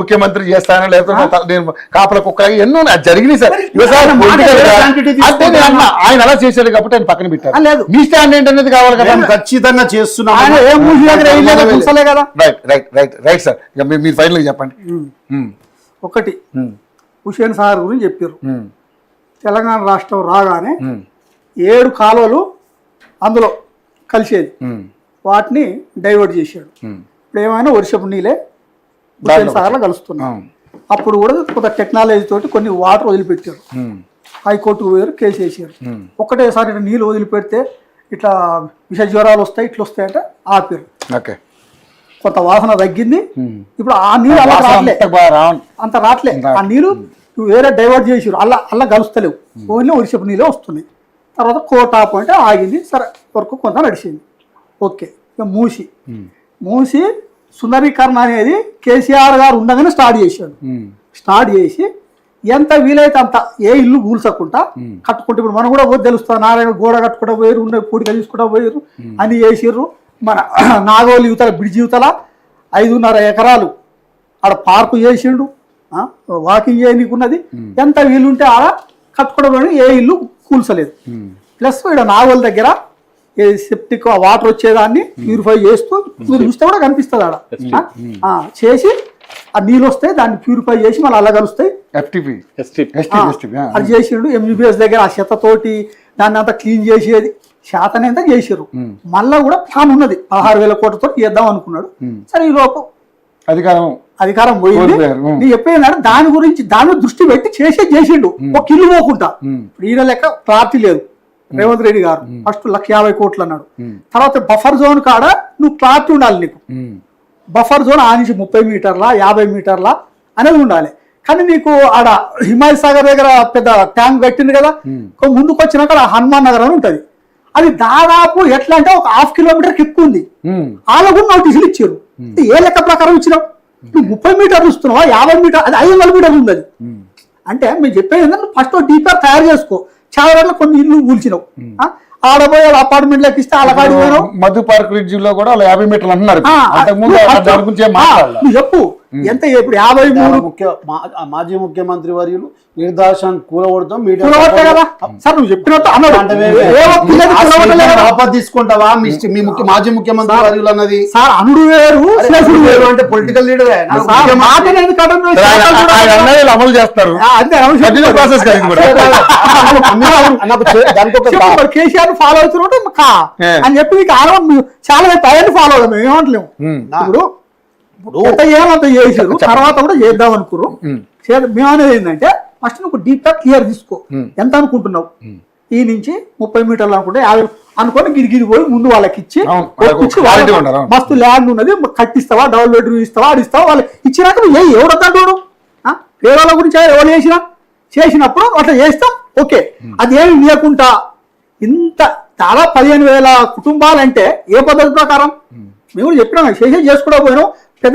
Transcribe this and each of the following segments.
ముఖ్యమంత్రి చేస్తాను లేకపోతే నేను కాపల కుక్క ఎన్నో జరిగినాయి సార్. ఆయన అలా చేశాడు కాబట్టి ఆయన పక్కన పెట్టారు. లేదు మీ స్టాండ్ ఏంటనేది కావాలి కదా. ఖచ్చితంగా చేస్తున్నాం కదా. Right right right right sir. మీరు ఫైనల్ చెప్పండి. ఒకటి హుసేన్ సాగర్ గురించి చెప్పారు. తెలంగాణ రాష్ట్రం రాగానే 7 కాలువలు అందులో కలిసేది, వాటిని డైవర్ట్ చేశాడు. ఇప్పుడు ఏమైనా వర్షపు నీళ్ళే హుసేన్ సాగర్లో కలుస్తున్నాం. అప్పుడు కూడా కొంత టెక్నాలజీ తోటి కొన్ని వాటర్ వదిలిపెట్టారు. హైకోర్టుకు పోయారు, కేసు వేసారు. ఒకటేసారి ఇట్లా నీళ్ళు వదిలిపెడితే ఇట్లా విష జ్వరాలు వస్తాయి, ఇట్లా వస్తాయంటే ఆపారు. కొంత వాసన తగ్గింది. ఇప్పుడు ఆ నీళ్ళు అలా రావట్లే, అంత రావట్లే. ఆ నీళ్ళు వేరే డైవర్ట్ చేసారు, అలా కలుస్తలేవు, ఓన్లీ వర్షపు నీళ్ళే వస్తున్నాయి. తర్వాత కోర్టు ఆపంటే ఆగింది, సరే వరకు కొంత నడిచింది. ఓకే. ఇక మూసి సుందరీకరణ అనేది కేసీఆర్ గారు ఉండగానే స్టార్ట్ చేశాడు. స్టార్ట్ చేసి ఎంత వీలైతే అంత ఏ ఇల్లు కూల్చకుండా కట్టుకుంటే, ఇప్పుడు మనం కూడా తెలుస్తుంది, నారాయణ గోడ కట్టుకుంటా పోయారు, ఉన్న పూడిక తీసుకుంటా పోయారు అని చేసిర్రు. మన నాగోలు యువతల బ్రిడ్జ్ యువతల 5.5 ఎకరాలు ఆడ పార్కు చేసిండు, వాకింగ్ చేయనీకున్నది. ఎంత వీలుంటే ఆడ కట్టుకోవడం, ఏ ఇల్లు కూల్చలేదు. ప్లస్ ఇక్కడ నాగోలు దగ్గర సెప్టిక్ వాటర్ వచ్చేదాన్ని ప్యూరిఫై చేస్తూ, మీరు చూస్తే కూడా కనిపిస్తుంది ఆడ చేసి, ఆ నీళ్ళు వస్తాయి, దాన్ని ప్యూరిఫై చేసి మళ్ళీ అలా కలుస్తాయి. అది చేసిండు. MBBS దగ్గర ఆ చెత్తతోటి దాన్ని అంతా క్లీన్ చేసేది శాతనంతా చేసారు. మళ్ళా కూడా ప్లాన్ ఉన్నది 16,000 కోట్లతో చేద్దాం అనుకున్నాడు. సరే ఈ లోపు అధికారం పోయింది. నేను చెప్పేది దాని గురించి దాని దృష్టి పెట్టి చేసిండు. ఒక ఇల్లు పోకుండా. ఈయన లెక్క క్లారిటీ లేదు రేవంత్ రెడ్డి గారు. ఫస్ట్ 150 కోట్లు అన్నాడు. తర్వాత బఫర్ జోన్ కాడ నువ్వు క్లారిటీ ఉండాలి. నీకు బఫర్ జోన్ ఆ నుంచి 30 మీటర్ల 50 మీటర్ల అనేది ఉండాలి. కానీ నీకు ఆడ హిమాయత్ సాగర్ దగ్గర పెద్ద ట్యాంక్ కట్టింది కదా, ముందుకు వచ్చినాక హనుమాన్ నగర్ అని ఉంటది. అది దాదాపు ఎట్లా అంటే ఒక 1/2 కిలోమీటర్ ఎక్కువ ఉంది. వాళ్ళకు కూడా నోటీసులు ఇచ్చారు. ఏ లెక్క ప్రకారం ఇచ్చినావు? నువ్వు 30 మీటర్లు ఇస్తున్నావా? 50 మీటర్, అది 500 మీటర్లు ఉంది. అది అంటే మీరు చెప్పేది ఏంటంటే ఫస్ట్ డీపర్ తయారు చేసుకో. చాలా రోజులు కొన్ని ఇల్లు కూల్చినావు, ఆడపోయి అపార్ట్మెంట్ లెక్క ఇస్తే అలా కాడి మధు పార్క్ బ్రిడ్జ్ లో కూడా 50 మీటర్లు అంటున్నారు. చెప్పు ఎంత? ఇప్పుడు 53 మాజీ ముఖ్యమంత్రి వర్యులు నిర్దాశాన్ని కూలగొడతాం కదా సార్. నువ్వు చెప్పినట్టు అన్నాడు. తీసుకుంటావా మాజీ ముఖ్యమంత్రి వర్యులు అన్నది? సార్ అనుడు వేరు, వేరు అంటే పొలిటికల్ లీడర్ అమలు చేస్తారు. కేసీఆర్ ఫాలో అవుతున్నట్టు అని చెప్పి చాలా పైన ఫాలో అవుతాం. మేము ఏమంటలేము. ఇప్పుడు ఎంత ఏమంత చేసారు, తర్వాత కూడా చేద్దాం అనుకురు. మేము అనేది ఏంటంటే ఫస్ట్ నువ్వు డీప్గా క్లియర్ తీసుకో. ఎంత అనుకుంటున్నావు? ఈ నుంచి 30 మీటర్లు అనుకుంటే 50 అనుకోని గిరిగిరి పోయి ముందు వాళ్ళకి ఇచ్చి మస్తు ల్యాండ్ ఉన్నది, కట్టిస్తావా, డబుల్ బెడ్రూమ్ ఇస్తావా, ఆడిస్తావా, వాళ్ళు ఇచ్చినాక ఎవడొద్దంటాడు? వేరే వాళ్ళ గురించి ఎవరు చేసినప్పుడు అట్లా చేస్తాం. ఓకే. అది ఏమి ఇవ్వకుండా ఇంత చాలా 15,000 కుటుంబాలంటే ఏ పద్ధతి ప్రకారం? మేము కూడా చెప్పినాం, చేసుకుంటా పోయినాం. పెద్ద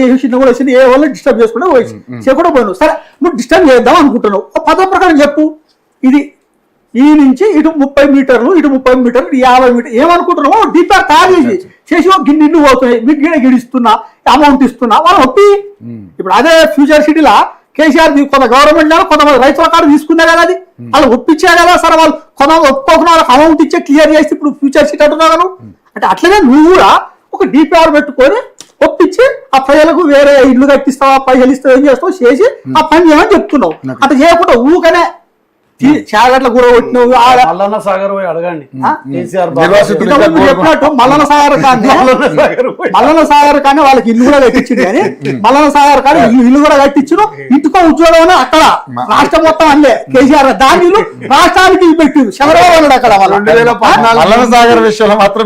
చేసి చిన్న కూడా వేసింది, ఏ వాళ్ళు డిస్టర్బ్ చేసుకుంటా పోయి చేయకుండా పోయినావు. సరే నువ్వు డిస్టర్బ్ చేద్దాం అనుకుంటున్నావు, పద్ధతి ప్రకారం చెప్పు. ఇది ఈ నుంచి ఇటు 30 మీటర్లు, ఇటు 30 మీటర్లు, 50 మీటర్లు ఏమనుకుంటున్నావు? డీపర్ తయారు చేసి గిన్నె ఇల్లు పోతున్నాయి, మీకు గిడిస్తున్నా, అమౌంట్ ఇస్తున్నా, వాళ్ళు ఒప్పి. ఇప్పుడు అదే ఫ్యూచర్ సిటీలా కేసీఆర్ కొంత గవర్నమెంట్ కొంతమంది రైతుల కాదు తీసుకున్నా కదా, అది వాళ్ళు ఒప్పించా కదా. సరే వాళ్ళు కొంతమంది ఒప్పుకోకుండా వాళ్ళకి అమౌంట్ ఇచ్చే క్లియర్ చేసి ఇప్పుడు ఫ్యూచర్ సిటీ అంటున్నాను. అంటే అట్లనే నువ్వు కూడా ఒక డీపీఆర్ పెట్టుకొని ఒప్పించి ఆ ప్రజలకు వేరే ఇల్లు కట్టిస్తావా, పైసలు ఇస్తావు, ఏం చేస్తావు చేసి ఆ పని చేయమని చెప్తున్నావు. అట్లా చేయకుండా ఊకనే చాగట్ల కూడా కొట్టినవు. మల్లన్న సాగర్ పోయి అడగండి. చెప్పినట్టు మల్లన్న సాగర్ కానీ వాళ్ళకి ఇల్లు కూడా కట్టించింది. కానీ మల్లన్న సాగర్ కానీ ఇల్లు కూడా కట్టించు, ఇంటికో ఉద్యోగం అక్కడ రాష్ట్రం మొత్తం అందే కేసీఆర్. దాని ఇల్లు రాష్ట్రానికి పెట్టింది చంద్రబాబు నాయుడు అక్కడ. మల్లన్న సాగర్ విషయంలో మాత్రం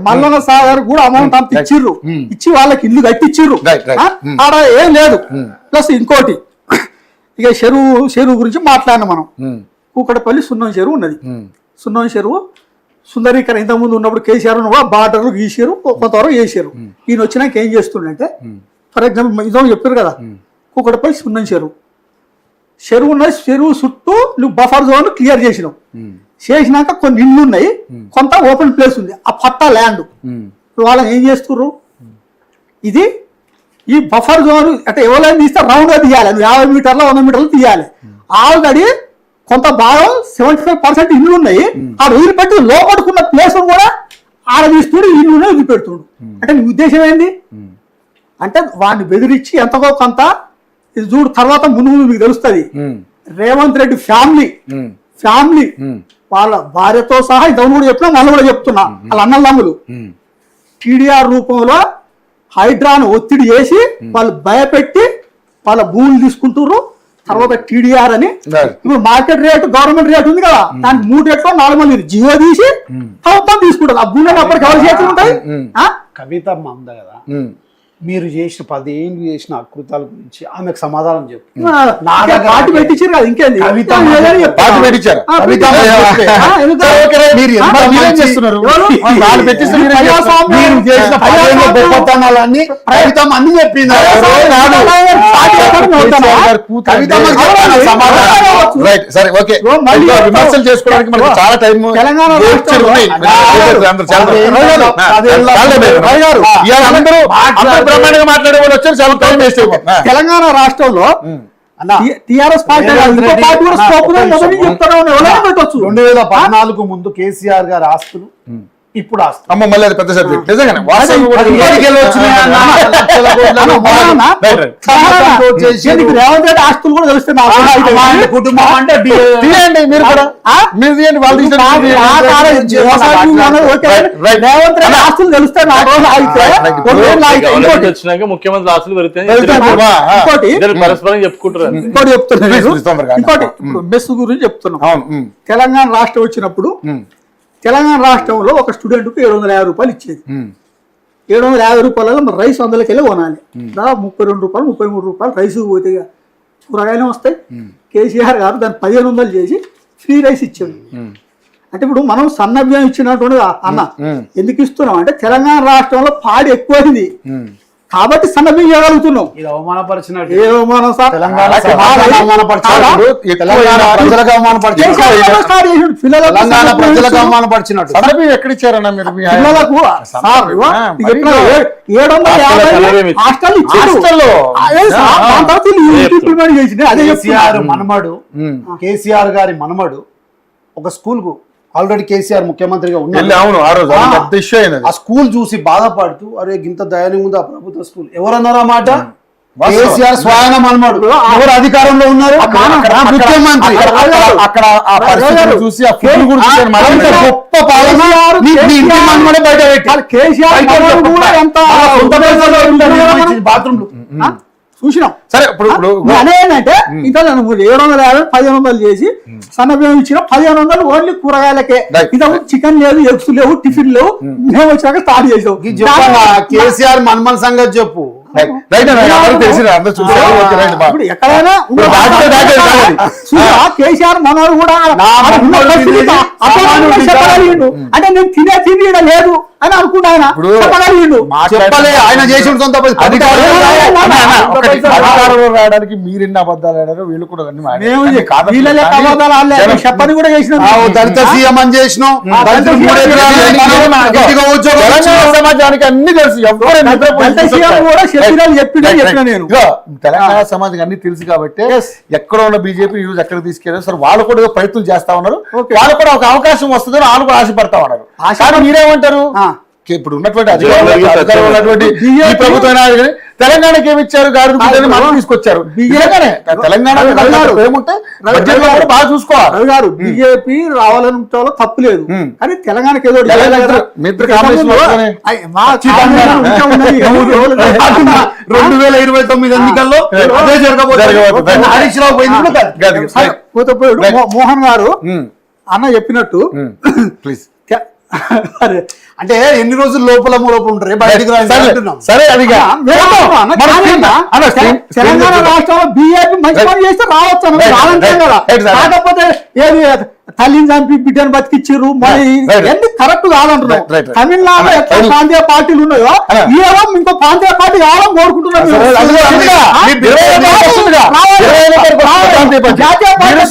మల్లన్న సాగర్ కూడా అమౌంట్ అంత ఇచ్చిర్రు, ఇచ్చి వాళ్ళకి ఇల్లు కట్టించిర్రు. ఆడ ఏం లేదు. ప్లస్ ఇంకోటి, ఇక చెరువు గురించి మాట్లాడినా మనం. కూకటపల్లి సున్నం చెరువు ఉన్నది. సున్నం చెరువు సుందరీకరణ ఇంతకుముందు ఉన్నప్పుడు కేసీఆర్ బార్డర్లు గీసారు, కొంతవరకు వేసారు. ఈయన వచ్చినాక ఏం చేస్తుండే, ఫర్ ఎగ్జాంపుల్ ఇదో చెప్పారు కదా, కూకటపల్లి సున్నం చెరువు ఉన్నది. చెరువు చుట్టూ నువ్వు బఫర్ జోన్ క్లియర్ చేసినావు. చేసినాక కొన్ని ఇళ్ళు ఉన్నాయి, కొంత ఓపెన్ ప్లేస్ ఉంది, ఆ పట్టా ల్యాండ్. వాళ్ళని ఏం చేస్తుర్రు? ఇది ఈ బఫర్ జోన్ అంటే ఎవరైనా తీస్తే రౌండ్గా తీయాలి, 50 మీటర్లు 100 మీటర్లు తీయాలి. ఆల్రెడీ కొంత భాగం 75% ఇల్లు ఉన్నాయి, ఆ వదిలిపెట్టి లోపడుకున్న ప్లేస్ కూడా ఆడ తీస్తుడు ఇల్లు వదిలిపెడుతుడు. అంటే నీ ఉద్దేశం ఏంది అంటే వాడిని బెదిరించి ఎంతకో కొంత ఇది చూడు తర్వాత ముందు మీకు తెలుస్తుంది. రేవంత్ రెడ్డి ఫ్యామిలీ వాళ్ళ భార్యతో సహా ఇంతకు కూడా చెప్పినా మళ్ళీ కూడా చెప్తున్నా, వాళ్ళ అన్నదమ్ములు టీడీఆర్ రూపంలో హైడ్రాను ఒత్తిడి చేసి వాళ్ళు భయపెట్టి వాళ్ళ భూములు తీసుకుంటారు. తర్వాత టీడీఆర్ అని ఇప్పుడు మార్కెట్ రేటు గవర్నమెంట్ రేట్ ఉంది కదా, దానికి 3 రేట్లో 4 మంది జియో తీసి ప్రభుత్వం తీసుకుంటారు. ఆ భూమి అప్పటికి ఎవరు చేతులు ఉంటాయి. కవిత మంద కదా, మీరు చేసిన 10 ఏళ్ళు చేసిన అకృతాల గురించి ఆమెకు సమాధానం చెప్పు. పార్టీ పెట్టించారు కదా, ఇంకేంది పార్టీ పెట్టించారు. గొప్పతనాలన్నీ కవిత అన్ని చెప్పింది. సరే ఓకే, విమర్శలు చేసుకోవడానికి మనకు చాలా టైం. తెలంగాణ బ్రహ్మాండంగా మాట్లాడే వాళ్ళు వచ్చారు, చాలా టైం వేస్ట్ అయిపోతుంది. తెలంగాణ రాష్ట్రంలో టీఆర్ఎస్ పార్టీ 2014 ముందు కేసీఆర్ గారి ఆస్తులు ఇప్పుడు ఆస్తులు అమ్మ మళ్ళీ అది పెద్ద సబ్జెక్ట్ నిజంగానే. రేవంత్ రెడ్డి ఆస్తులు కూడా తెలుస్తాయి కుటుంబం అంటే తీయండి మీరు కూడా, మీరు తీయండి వాళ్ళు రేవంత్ రెడ్డి ఆస్తులు తెలుస్తాయి. వచ్చినాక ముఖ్యమంత్రి ఆస్తులు పెరుగుతాయి, పరస్పరం చెప్పుకుంటారు. ఇంకోటి చెప్తున్నా, ఇంకోటి మెస్ గురించి చెప్తున్నాం. తెలంగాణ రాష్ట్రం వచ్చినప్పుడు తెలంగాణ రాష్ట్రంలో ఒక స్టూడెంట్కు 750 రూపాయలు ఇచ్చేది. 750 రూపాయలలో మరి రైస్ 100కి వెళ్ళి కొనాలి. దాదాపు 32 రూపాయలు 33 రూపాయలు రైస్ పోతే కూరగాయలు వస్తాయి. కేసీఆర్ గారు దాన్ని 1500 చేసి ఫ్రీ రైస్ ఇచ్చాడు. అంటే ఇప్పుడు మనం సన్నభ్యం ఇచ్చినటువంటి అన్న ఎందుకు ఇస్తున్నాం అంటే తెలంగాణ రాష్ట్రంలో పాడి ఎక్కువైంది కాబట్టి సన్నభ్యం చేయగలుగుతున్నాం. ఇది అవమానపరిచినట్టు. ఏ అవమానం సార్, తెలంగాణ ప్రజలకు అవమానపరిచినట్టు. సన్నభ్యం ఎక్కడిచ్చారన్నా మీరు పిల్లలకు 750 హాస్టల్ ఇచ్చారు. కేసీఆర్ గారి మనమడు ఒక స్కూల్ కు ఆల్రెడీ కేసీఆర్ ముఖ్యమంత్రిగా ఉన్నారు. ఆ స్కూల్ చూసి బాధపడుతూ అరే గింత దయాన్ని ఉంది ఆ ప్రభుత్వ స్కూల్ ఎవరన్నారా మాట. కేసీఆర్ స్వయం మనమడు ఎవరు అధికారంలో ఉన్నారు, ముఖ్యమంత్రి. అక్కడ చూసి గొప్ప పాలన మనమడే బయట పెట్టి బాత్రూమ్లు చూసినాం. సరే ఇప్పుడు అదేంటంటే ఇంకా 750 1500 చేసి సన్నబియ్యం ఇచ్చిన 1500 ఓన్లీ కూరగాయలకే. ఇంకా చికెన్ లేదు, ఎగ్స్ లేవు, టిఫిన్ లేవు. మేము వచ్చాక స్టార్ట్ చేసాం. కేసీఆర్ మన్మల్ సంగతి చెప్పు. ఎక్కడైనా కేసీఆర్ మనోడు కూడా చెప్పగలిగిండు. అంటే నేను తినే తిండి లేదు అని అనుకుంటా ఆయన చెప్పగలిగిండు. చెప్పలే ఆయన చేసిన సొంత అధికారంలో రావడానికి మీరు ఎన్ని అబద్ధాలు ఆడారో వీళ్ళు కూడా చెప్పని కూడా చేసినాం. దళిత సీఎం అని చేసినాం, సమాజానికి అన్ని తెలుసు. నేను తెలంగాణ సమాజం అన్ని తెలుసు కాబట్టి ఎక్కడ ఉన్న బీజేపీ న్యూస్ ఎక్కడ తీసుకెళ్ళారు సార్, వాళ్ళు కూడా ప్రయత్నం చేస్తా ఉన్నారు. వాళ్ళు కూడా ఒక అవకాశం వస్తుందని వాళ్ళు కూడా ఆశపడతా ఉన్నారు. మీరేమంటారు? ఇప్పుడు ఉన్నటువంటి అధికారం ఉన్నటువంటి ఈ ప్రభుత్వం తెలంగాణకి ఏమి ఇచ్చారు? గాడిద గుడ్డని మనం తీసుకొచ్చారు. తెలంగాణ ఏముంటే బాగా చూసుకోవాలి గారు. బీజేపీ రావాలని తప్పు లేదు, కానీ తెలంగాణకి ఏదో 2029 ఎన్నికల్లో అదే జరగబోతుంది. మోహన్ గారు అన్న చెప్పినట్టు ప్లీజ్ అంటే ఎన్ని రోజులు లోపల ఉంటారు బయటకు సరే. అది తెలంగాణ రాష్ట్రంలో బీజేపీ మంచి పని చేస్తే రావచ్చు కదా. కాకపోతే ఏది తల్లిని చంపి బిడ్డను బతికిచ్చారు ఎన్ని కరెక్ట్ కాదంటున్నాం. తమిళనాడు ఎట్లా ప్రాంతీయ పార్టీలు ఉన్నాయో ఏమో ఇంకో ప్రాంతీయ పార్టీ కావాలని కోరుకుంటున్నారు. జాతీయ party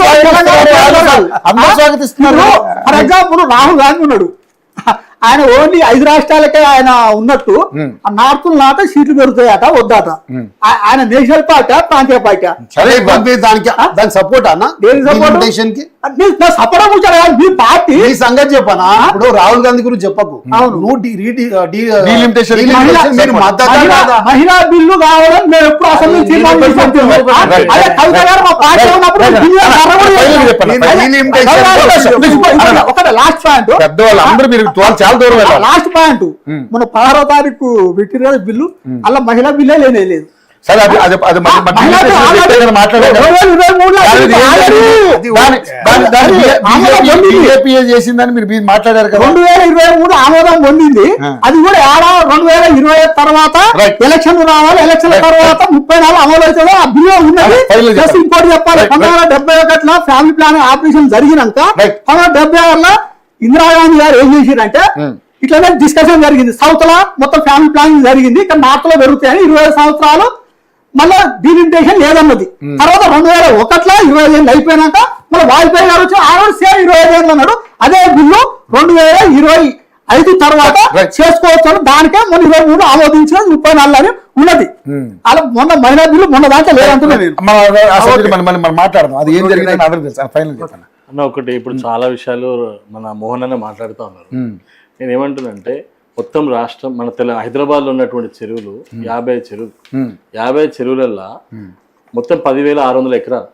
for example Rahul Gandhi ఉన్నాడు, ఆయన ఓన్లీ 5 రాష్ట్రాలకే ఆయన ఉన్నట్టు ఆ నార్త్ నాట సీట్లు పెరుగుతాయట వద్దట ఆయన నేషనల్ పార్టీ ప్రాంతీయ పార్టీ సరే దానికి సపోర్ట్ అన్న Delimitation కి సపోర్ట్ కూర్చోడు మీ పార్టీ ఈ సంగతి చెప్పనా ఇప్పుడు రాహుల్ గాంధీ గురించి చెప్పకు నువ్వు Delimitation కి మీరు మద్దతు కాదా? మహిళా బిల్లు కావాలని మేము ఎప్పుడు అసెంబ్లీ తీర్మానం చేసాం. అదే కవిత గారు మా పార్టీ ఉన్నప్పుడు ఒకటే లాస్ట్ పాయింట్ పెద్దవాళ్ళు అందరూ మీరు చాలా దూరం వెళ్ళాలి. లాస్ట్ పాయింట్ మన 16వ తారీఖు పెట్టిన కదా బిల్లు అలా మహిళా బిల్లే లేదు సరే అది బీజేపీ చేసిందని మీరు మాట్లాడారు కదా. 2023 ఆమోదం పొందింది. అది కూడా 2020 తర్వాత ఎలక్షన్ రావాలి. ఎలక్షన్ తర్వాత 34 అమలు అవుతుందో ఆ బిల్లు ఉన్నది. ఇంకోటి చెప్పాలి, 1971 ఫ్యామిలీ ప్లానింగ్ ఆపరేషన్ జరిగినాక 1976 ఇందిరాగాంధీ గారు ఏం చేసిరంటే ఇట్లనే డిస్కషన్ జరిగింది. సౌత్ లో మొత్తం ఫ్యామిలీ ప్లానింగ్ జరిగింది, ఇక్కడ నార్త్ లో పెరుగుతాయని 20 సంవత్సరాలు మళ్ళా డీలిమిటేషన్ లేదన్నది. తర్వాత 2001లో 25 ఏళ్ళు అయిపోయినాక మళ్ళీ వాజ్పేయి గారు వచ్చి ఆ రోజు సేమ్ 25 ఏళ్ళు అన్నాడు. అదే బిల్లు 2025 తర్వాత చేసుకోవచ్చు. దానికే మొన్న 23 ఆమోదించిన 34 అని ఉన్నది. అలా మొన్న మహిళా బిల్లు మొన్న దాంట్లో లేదంటున్నది. మాట్లాడదాం అది ఏం జరిగింది ఫైనల్ చెప్పాను అన్న. ఒకటి ఇప్పుడు చాలా విషయాలు మన మోహన్ అన్న మాట్లాడుతూ ఉన్నారు. నేను ఏమంటున్నానంటే మొత్తం రాష్ట్రం మన హైదరాబాద్ లో ఉన్నటువంటి చెరువులు 50 చెరువులు 50 చెరువులల్లో మొత్తం 10,600 ఎకరాలు